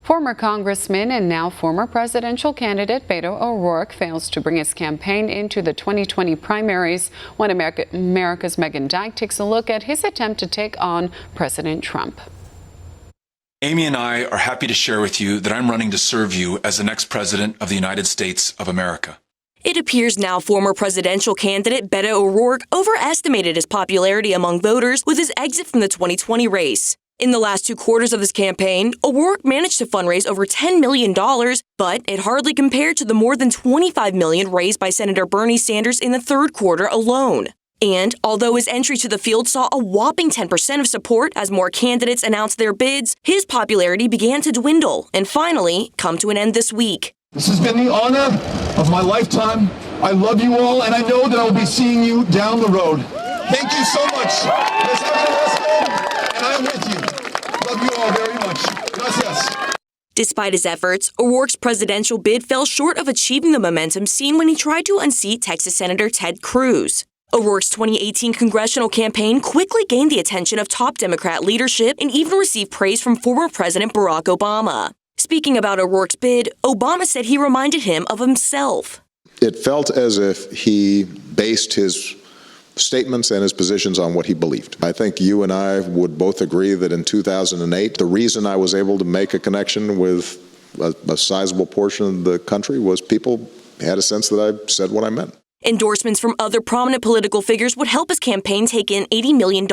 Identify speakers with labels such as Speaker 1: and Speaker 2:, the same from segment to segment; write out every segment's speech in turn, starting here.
Speaker 1: Former Congressman and now former presidential candidate Beto O'Rourke fails to bring his campaign into the 2020 primaries. One America's Meghann Dyke takes a look at his attempt to take on President Trump.
Speaker 2: Amy and I are happy to share with you that I'm running to serve you as the next president of the United States of America.
Speaker 3: It appears now former presidential candidate Beto O'Rourke overestimated his popularity among voters with his exit from the 2020 race. In the last 2 quarters of his campaign, O'Rourke managed to fundraise over $10 million, but it hardly compared to the more than $25 million raised by Senator Bernie Sanders in the 3rd quarter alone. And although his entry to the field saw a whopping 10% of support as more candidates announced their bids, his popularity began to dwindle and finally come to an end this week.
Speaker 4: This has been the honor of my lifetime. I love you all, and I know that I'll be seeing you down the road. Thank you so much. Let's have a nice day, and I'm with you. Love you all very much. Gracias.
Speaker 3: Despite his efforts, O'Rourke's presidential bid fell short of achieving the momentum seen when he tried to unseat Texas Senator Ted Cruz. O'Rourke's 2018 congressional campaign quickly gained the attention of top Democrat leadership and even received praise from former President Barack Obama. Speaking about O'Rourke's bid, Obama said he reminded him of himself.
Speaker 5: It felt as if he based his statements and his positions on what he believed. I think you and I would both agree that in 2008, the reason I was able to make a connection with a sizable portion of the country was people had a sense that I said what I meant.
Speaker 3: Endorsements from other prominent political figures would help his campaign take in $80 million.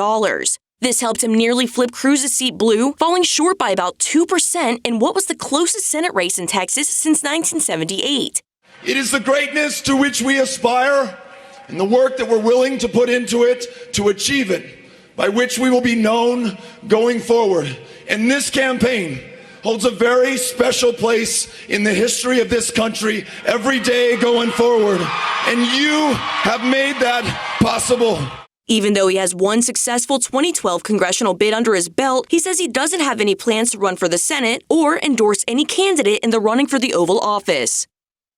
Speaker 3: This helped him nearly flip Cruz's seat blue, falling short by about 2% in what was the closest Senate race in Texas since 1978.
Speaker 6: It is the greatness to which we aspire and the work that we're willing to put into it to achieve it, by which we will be known going forward. And this campaign holds a very special place in the history of this country every day going forward. And you have made that possible.
Speaker 3: Even though he has one successful 2012 congressional bid under his belt, he says he doesn't have any plans to run for the Senate or endorse any candidate in the running for the Oval Office.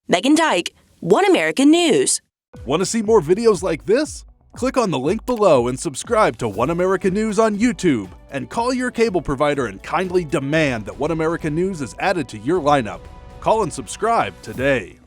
Speaker 3: Meghann Dyke, One American News.
Speaker 7: Want to see more videos like this? Click on the link below and subscribe to One American News on YouTube. And call your cable provider and kindly demand that One American News is added to your lineup. Call and subscribe today.